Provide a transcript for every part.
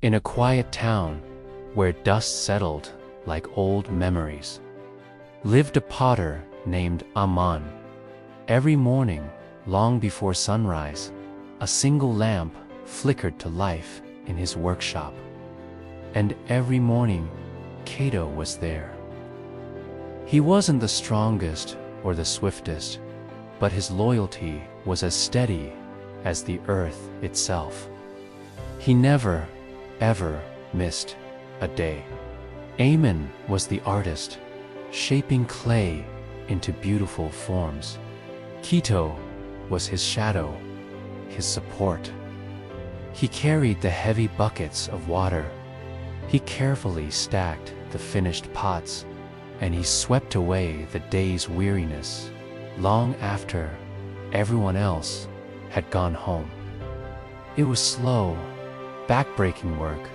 In a quiet town, where dust settled like old memories, lived a potter named Aman. Every morning, long before sunrise, a single lamp flickered to life in his workshop. And every morning, Cato was there. He wasn't the strongest or the swiftest, but his loyalty was as steady as the earth itself. He never, ever missed a day. Aman was the artist, shaping clay into beautiful forms. Cato was his shadow, his support. He carried the heavy buckets of water. He carefully stacked the finished pots, and he swept away the day's weariness long after everyone else had gone home. It was slow, backbreaking work,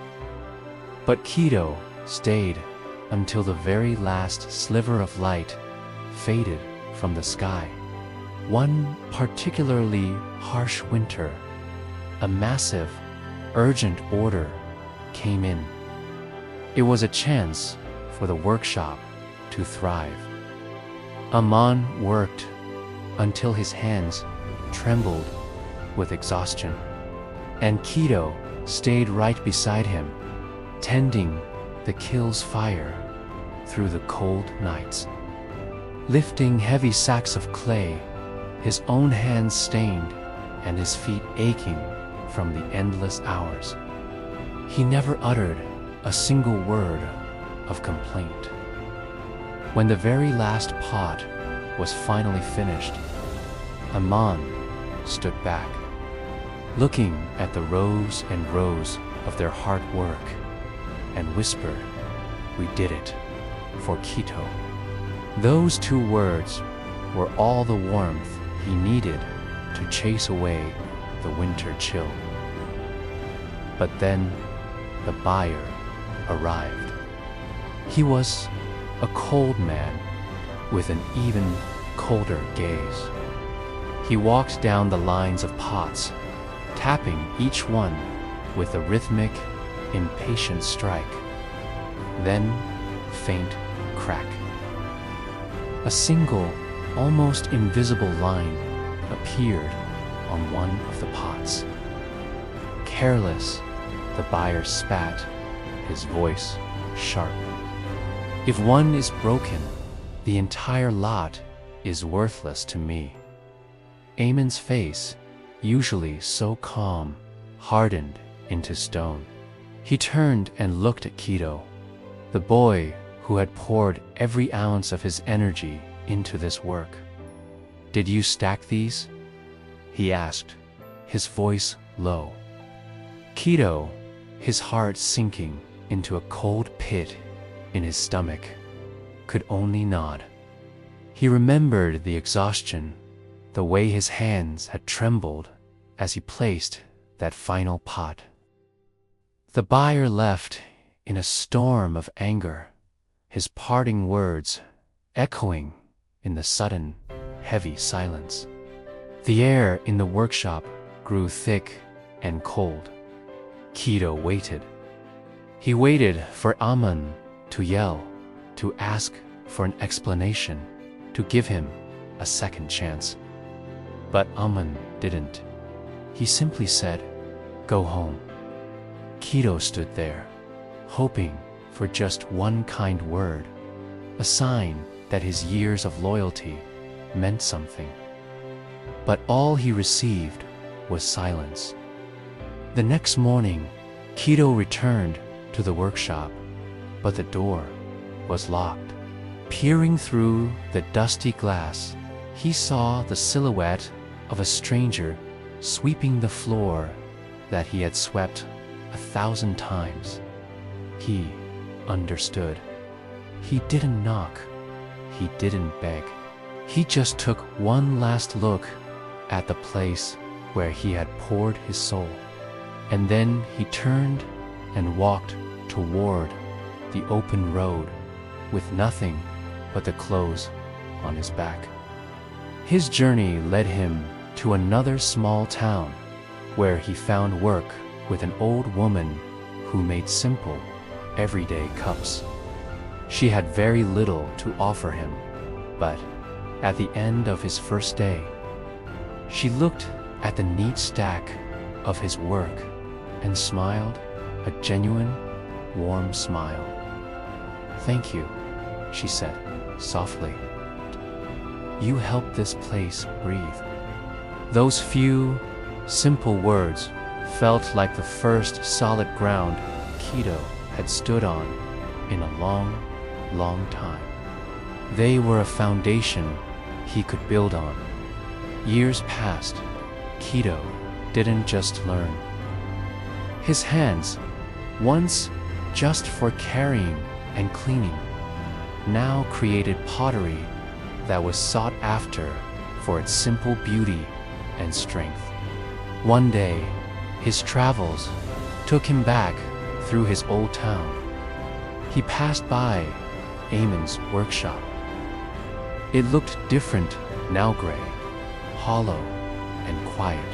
but Cato stayed until the very last sliver of light faded from the sky. One particularly harsh winter, a massive, urgent order came in. It was a chance for the workshop to thrive. Aman worked until his hands trembled with exhaustion, and Cato stayed right beside him, tending the kill's fire through the cold nights. Lifting heavy sacks of clay, his own hands stained and his feet aching from the endless hours. He never uttered a single word of complaint. When the very last pot was finally finished, Aman stood back, looking at the rows and rows of their hard work, and whispered, "We did it for Cato." Those two words were all the warmth he needed to chase away the winter chill. But then the buyer arrived. He was a cold man with an even colder gaze. He walked down the lines of pots, tapping each one with a rhythmic, impatient strike. Then, faint crack. A single, almost invisible line appeared on one of the pots. Careless, the buyer spat, his voice sharp. "If one is broken, the entire lot is worthless to me." Amon's face, usually so calm, hardened into stone. He turned and looked at Cato, the boy who had poured every ounce of his energy into this work. "Did you stack these?" he asked, his voice low. Cato, his heart sinking into a cold pit in his stomach, could only nod. He remembered the exhaustion, the way his hands had trembled as he placed that final pot. The buyer left in a storm of anger, his parting words echoing in the sudden, heavy silence. The air in the workshop grew thick and cold. Cato waited. He waited for Aman to yell, to ask for an explanation, to give him a second chance. But Aman didn't. He simply said, "Go home." Cato stood there, hoping for just one kind word, a sign that his years of loyalty meant something. But all he received was silence. The next morning, Cato returned to the workshop, but the door was locked. Peering through the dusty glass, he saw the silhouette of a stranger sweeping the floor that he had swept 1,000 times. He understood. He didn't knock. He didn't beg. He just took one last look at the place where he had poured his soul. And then he turned and walked toward the open road with nothing but the clothes on his back. His journey led him to another small town where he found work with an old woman who made simple, everyday cups. She had very little to offer him, but at the end of his first day, she looked at the neat stack of his work and smiled a genuine, warm smile. "Thank you," she said softly. "You helped this place breathe." Those few, simple words felt like the first solid ground Kido had stood on in a long, long time. They were a foundation he could build on. Years passed. Kido didn't just learn. His hands, once just for carrying and cleaning, now created pottery that was sought after for its simple beauty and strength. One day, his travels took him back through his old town. He passed by Eamon's workshop. It looked different, now gray, hollow, and quiet.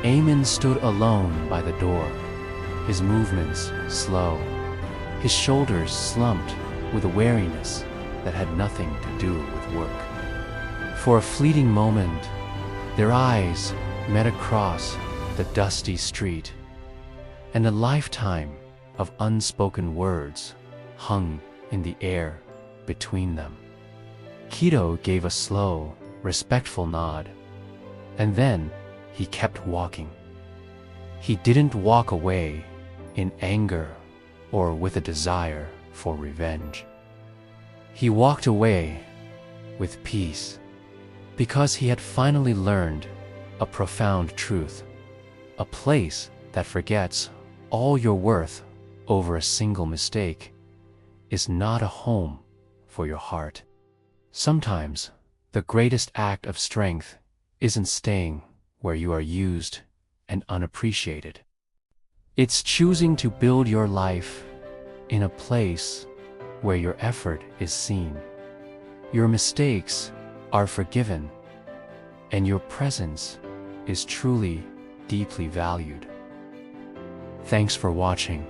Eamon stood alone by the door, his movements slow, his shoulders slumped with a weariness that had nothing to do with work. For a fleeting moment, their eyes met across the dusty street, and a lifetime of unspoken words hung in the air between them. Kido gave a slow, respectful nod, and then he kept walking. He didn't walk away in anger or with a desire for revenge. He walked away with peace, because he had finally learned a profound truth. A place that forgets all your worth over a single mistake is not a home for your heart. Sometimes the greatest act of strength isn't staying where you are used and unappreciated. It's choosing to build your life in a place where your effort is seen, your mistakes are forgiven, and your presence is truly deeply valued. Thanks for watching.